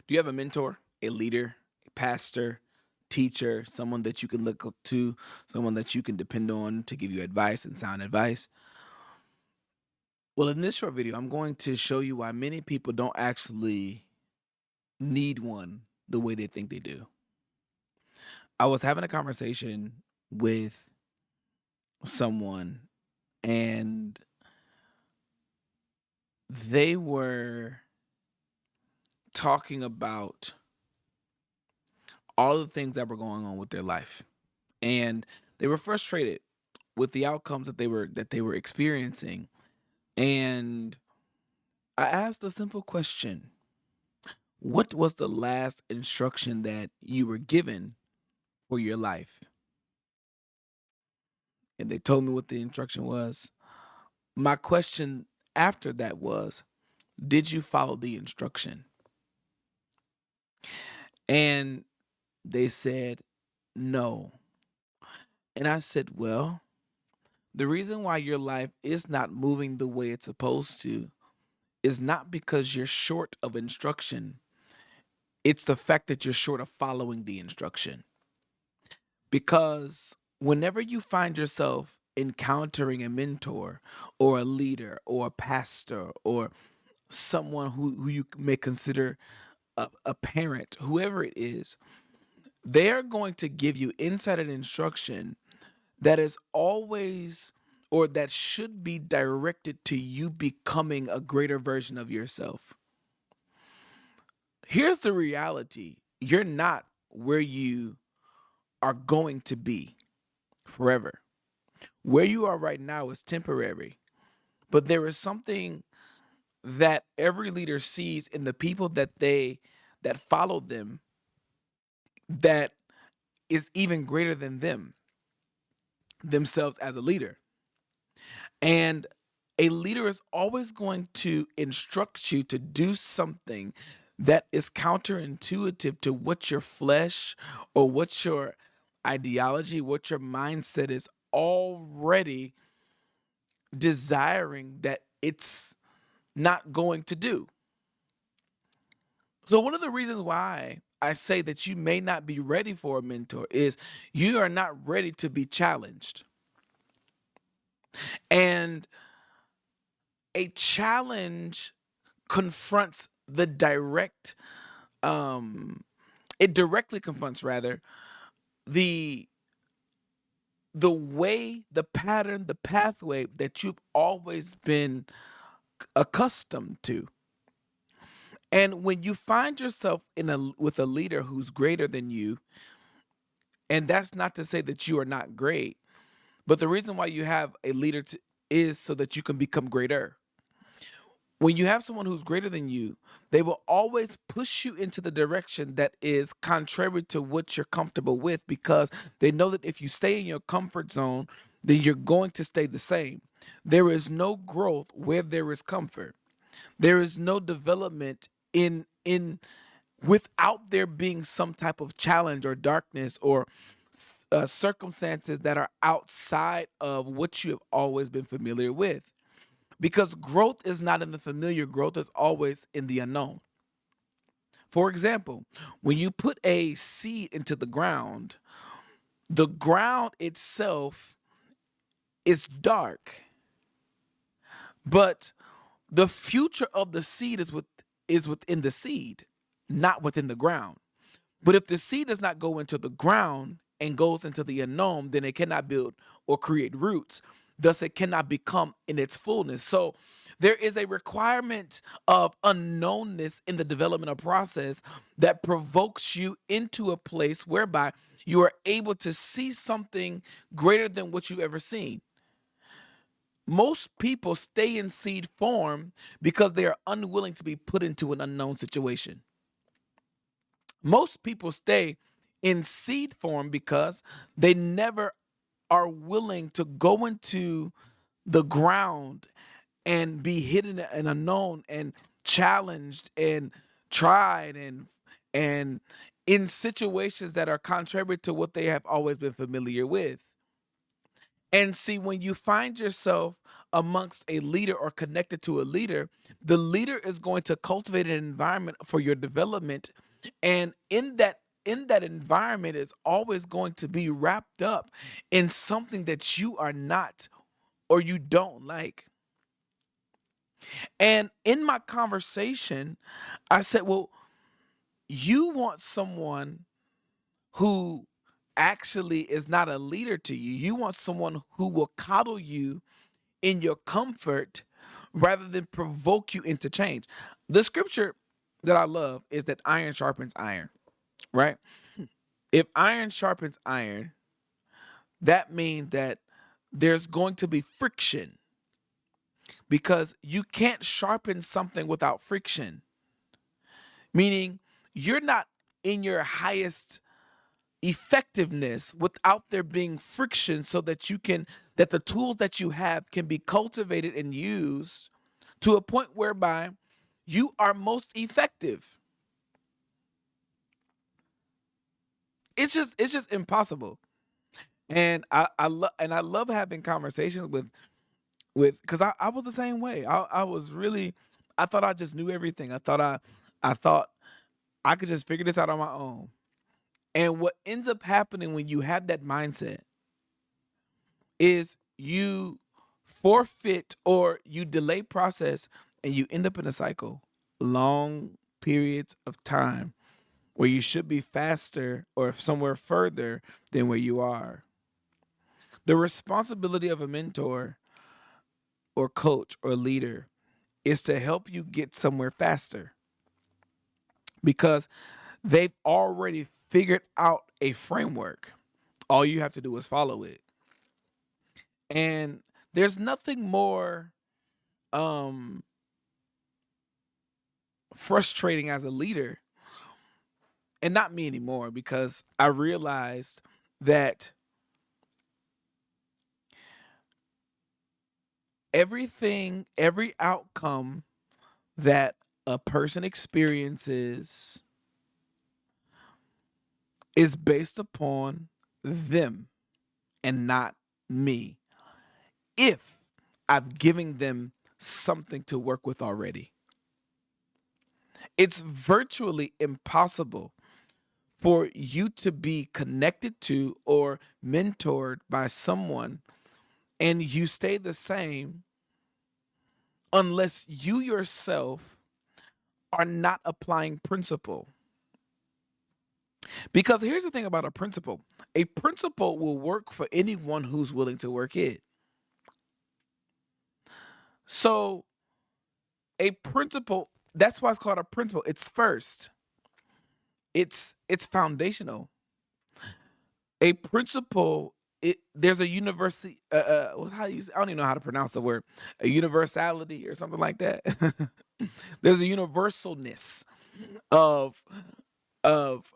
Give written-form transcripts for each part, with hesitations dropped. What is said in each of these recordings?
Do you have a mentor, a leader, a pastor, teacher, someone that you can look up to, someone that you can depend on to give you advice and sound advice? Well, in this short video, I'm going to show you why many people don't actually need one the way they think they do. I was having a conversation with someone, and they were talking about all the things that were going on with their life. And they were frustrated with the outcomes that they were experiencing. And I asked a simple question. What was the last instruction that you were given for your life? And they told me what the instruction was. My question after that was, did you follow the instruction? And they said, no. And I said, well, the reason why your life is not moving the way it's supposed to is not because you're short of instruction. It's the fact that you're short of following the instruction. Because whenever you find yourself encountering a mentor or a leader or a pastor or someone who you may consider a parent, whoever it is, they're going to give you insight and instruction that is always or that should be directed to you becoming a greater version of yourself. Here's the reality: you're not where you are going to be forever. Where you are right now is temporary, but there is something that every leader sees in the people that follow them that is even greater than themselves as a leader. And a leader is always going to instruct you to do something that is counterintuitive to what your flesh or what your ideology, what your mindset is already desiring that it's not going to do. So, one of the reasons why I say that you may not be ready for a mentor is you are not ready to be challenged. And a challenge confronts the direct, um, it directly confronts rather the way, the pattern, the pathway that you've always been accustomed to. And when you find yourself in a with a leader who's greater than you, and that's not to say that you are not great, but the reason why you have a leader is so that you can become greater. When you have someone who's greater than you, they will always push you into the direction that is contrary to what you're comfortable with because they know that if you stay in your comfort zone, then you're going to stay the same. There is no growth where there is comfort. There is no development in without there being some type of challenge or darkness or circumstances that are outside of what you have always been familiar with. Because growth is not in the familiar, growth is always in the unknown. For example, when you put a seed into the ground itself is dark, but the future of the seed is within the seed, not within the ground. But if the seed does not go into the ground and goes into the unknown, then it cannot build or create roots. Thus, it cannot become in its fullness. So, there is a requirement of unknownness in the developmental process that provokes you into a place whereby you are able to see something greater than what you've ever seen. Most people stay in seed form because they are unwilling to be put into an unknown situation. Most people stay in seed form because they never are willing to go into the ground and be hidden and unknown and challenged and tried and in situations that are contrary to what they have always been familiar with. And see, when you find yourself amongst a leader or connected to a leader, the leader is going to cultivate an environment for your development. And in that environment is always going to be wrapped up in something that you are not or you don't like. And in my conversation, I said, well, you want someone who actually is not a leader to you. You want someone who will coddle you in your comfort rather than provoke you into change. The scripture that I love is that iron sharpens iron, right? If iron sharpens iron, that means that there's going to be friction because you can't sharpen something without friction, meaning you're not in your highest effectiveness without there being friction so that that the tools that you have can be cultivated and used to a point whereby you are most effective. It's just impossible. And I love having conversations with because I was the same way. I was really, I thought I just knew everything. I thought I could just figure this out on my own. And what ends up happening when you have that mindset is you forfeit or you delay process and you end up in a cycle, long periods of time where you should be faster or somewhere further than where you are. The responsibility of a mentor or coach or leader is to help you get somewhere faster because they've already figured out a framework. All you have to do is follow it. And there's nothing more um frustrating as a leader, and not me anymore, because I realized that every outcome that a person experiences is based upon them and not me. If I've given them something to work with already, it's virtually impossible for you to be connected to or mentored by someone and you stay the same unless you yourself are not applying principle. Because here's the thing about a principle will work for anyone who's willing to work it. So, a principle, that's why it's called a principle. It's first, it's foundational. A principle, there's a university, how do you say, I don't even know how to pronounce the word, a universality or something like that. There's a universalness of of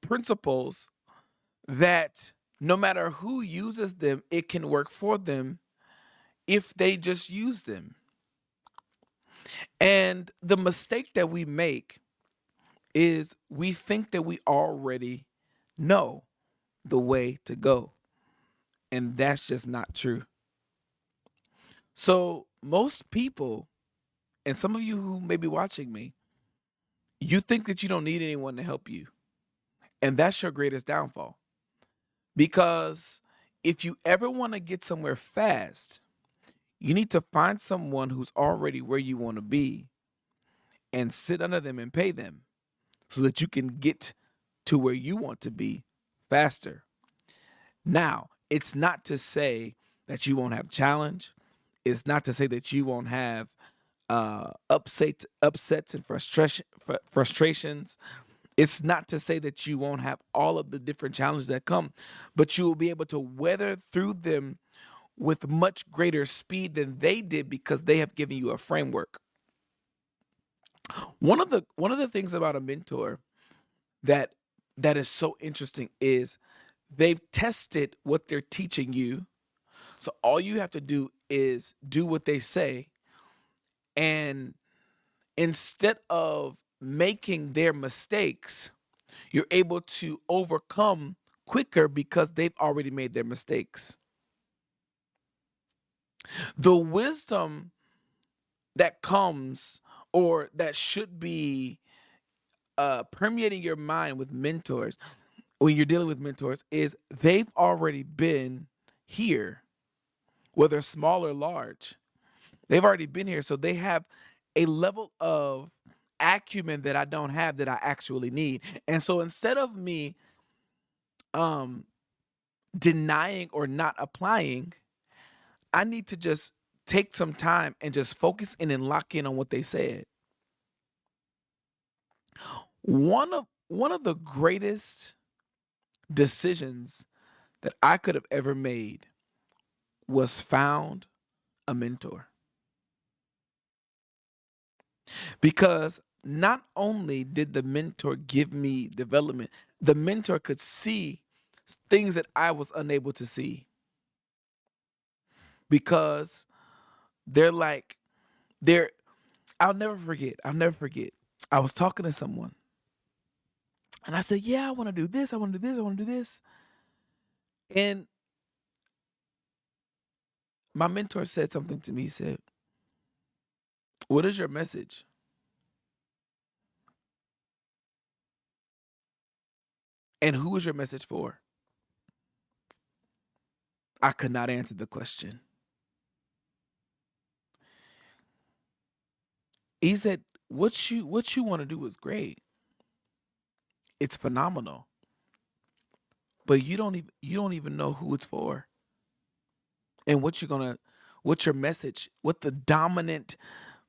principles that no matter who uses them, it can work for them if they just use them. And the mistake that we make is we think that we already know the way to go. And that's just not true. So, most people, and some of you who may be watching me, you think that you don't need anyone to help you. And that's your greatest downfall. Because if you ever want to get somewhere fast, you need to find someone who's already where you want to be and sit under them and pay them so that you can get to where you want to be faster. Now, it's not to say that you won't have challenge. It's not to say that you won't have upsets and frustrations. It's not to say that you won't have all of the different challenges that come, but you will be able to weather through them with much greater speed than they did because they have given you a framework. One of the things about a mentor that that is so interesting is they've tested what they're teaching you. So all you have to do is do what they say, and instead of making their mistakes, you're able to overcome quicker because they've already made their mistakes. The wisdom that comes or that should be permeating your mind with mentors when you're dealing with mentors is they've already been here, whether small or large. They've already been here. So they have a level of acumen that I don't have that I actually need. And so instead of me um denying or not applying, I need to just take some time and just focus in and lock in on what they said. One of the greatest decisions that I could have ever made was found a mentor. Because not only did the mentor give me development, the mentor could see things that I was unable to see because they're like, they're, I'll never forget. I'll never forget. I was talking to someone and I said, yeah, I want to do this. I want to do this. I want to do this. And my mentor said something to me. He said, what is your message? And who is your message for? I could not answer the question. He said, what you want to do is great. It's phenomenal. But you don't even know who it's for and what your message, what the dominant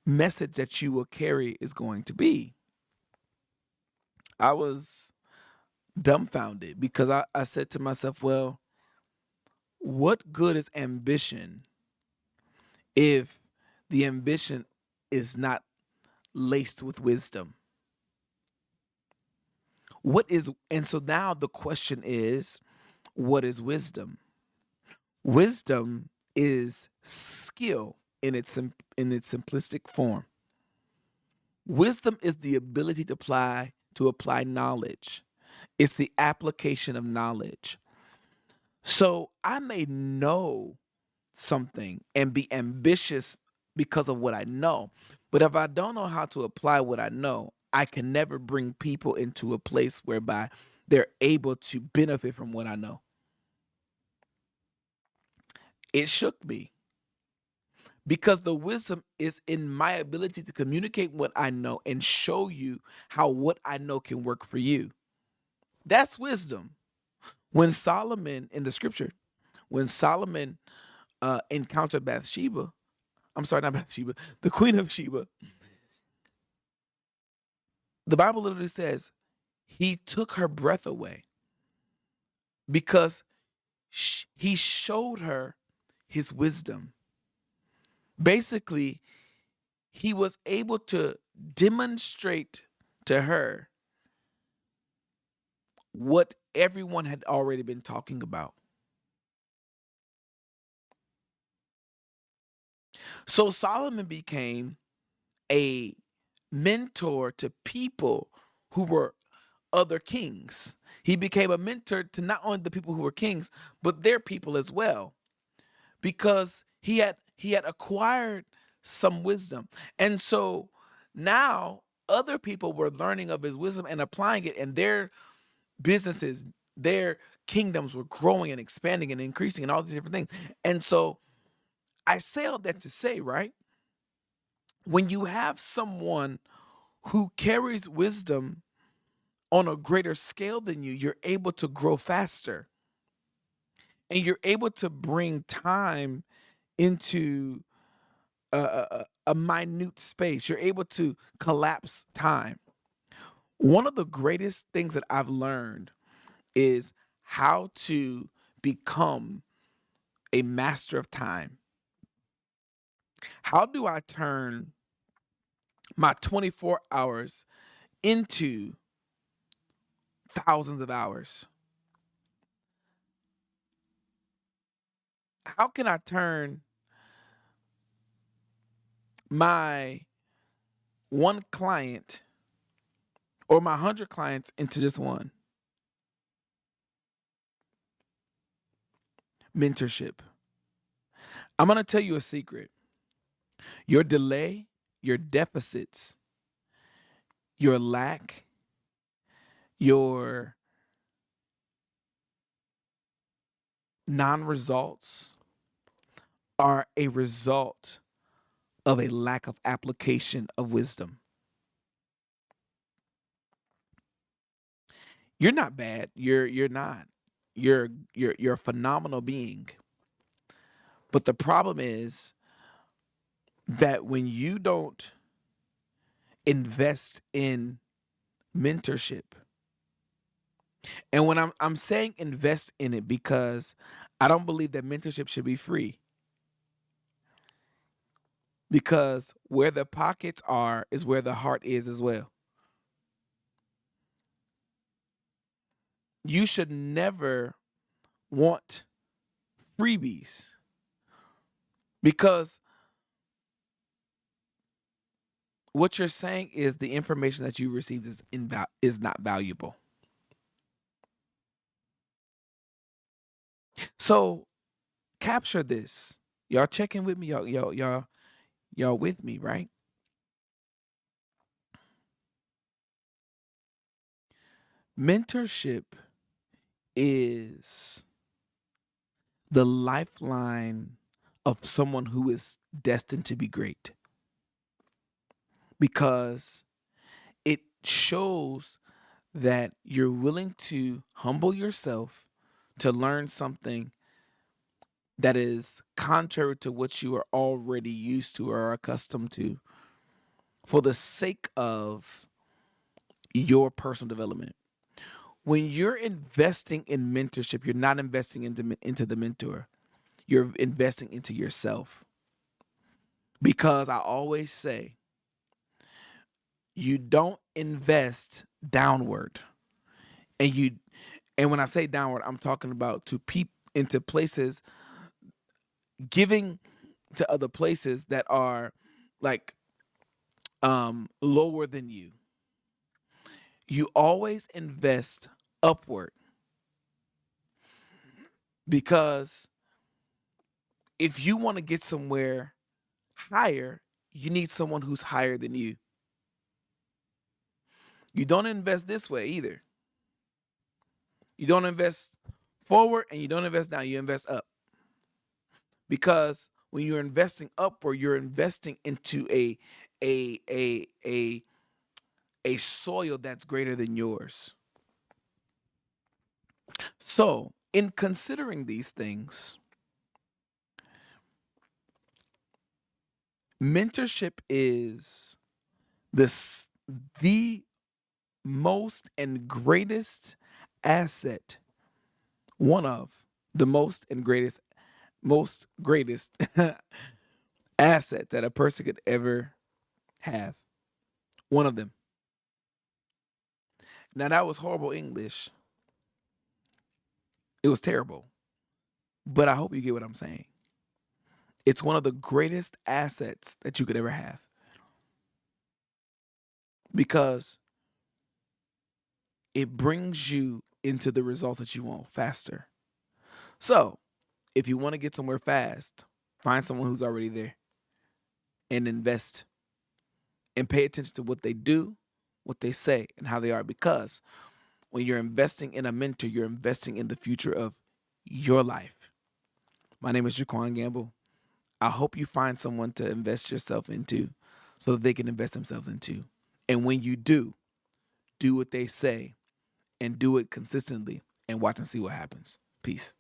message that you will carry is going to be. I was dumbfounded because I said to myself, well, what good is ambition if the ambition is not laced with wisdom? And so now the question is, what is wisdom? Wisdom is skill in its simplistic form. Wisdom is the ability to apply knowledge. It's the application of knowledge. So I may know something and be ambitious because of what I know. But if I don't know how to apply what I know, I can never bring people into a place whereby they're able to benefit from what I know. It shook me because the wisdom is in my ability to communicate what I know and show you how what I know can work for you. That's wisdom. When Solomon in the scripture, when Solomon encountered Bathsheba, I'm sorry, not Bathsheba, the queen of Sheba, the Bible literally says he took her breath away because he showed her his wisdom. Basically, he was able to demonstrate to her what everyone had already been talking about. So Solomon became a mentor to people who were other kings. He became a mentor to not only the people who were kings, but their people as well, because he had acquired some wisdom. And so now other people were learning of his wisdom and applying it, and their businesses, their kingdoms were growing and expanding and increasing and all these different things. And so I say all that to say, right? When you have someone who carries wisdom on a greater scale than you, you're able to grow faster and you're able to bring time into a minute space. You're able to collapse time. One of the greatest things that I've learned is how to become a master of time. How do I turn my 24 hours into thousands of hours? How can I turn my one client or my 100 clients into just one? Mentorship. I'm going to tell you a secret. Your delay, your deficits, your lack, your non results are a result of a lack of application of wisdom. You're not bad. You're not. You're a phenomenal being. But the problem is that when you don't invest in mentorship, and when I'm saying invest in it because I don't believe that mentorship should be free. Because where the pockets are is where the heart is as well. You should never want freebies because what you're saying is the information that you received is not valuable. So capture this. Y'all checking with me? Y'all with me, right? Mentorship is the lifeline of someone who is destined to be great because it shows that you're willing to humble yourself to learn something that is contrary to what you are already used to or accustomed to for the sake of your personal development. When you're investing in mentorship, you're not investing into the mentor. You're investing into yourself. Because I always say, you don't invest downward. And when I say downward, I'm talking about to peep into places, giving to other places that are like lower than you. You always invest upward because if you want to get somewhere higher, you need someone who's higher than you. You don't invest this way either. You don't invest forward and you don't invest down, you invest up. Because when you're investing upward, you're investing into a a a a soil that's greater than yours. So, in considering these things, mentorship is this the most and greatest asset, one of the most greatest asset that a person could ever have. One of them. Now that was horrible English. It was terrible. But I hope you get what I'm saying. It's one of the greatest assets that you could ever have because it brings you into the results that you want faster. So, if you want to get somewhere fast, find someone who's already there and invest and pay attention to what they do, what they say, and how they are. Because when you're investing in a mentor, you're investing in the future of your life. My name is JaQuan Gamble. I hope you find someone to invest yourself into so that they can invest themselves into. And when you do what they say and do it consistently and watch and see what happens. Peace.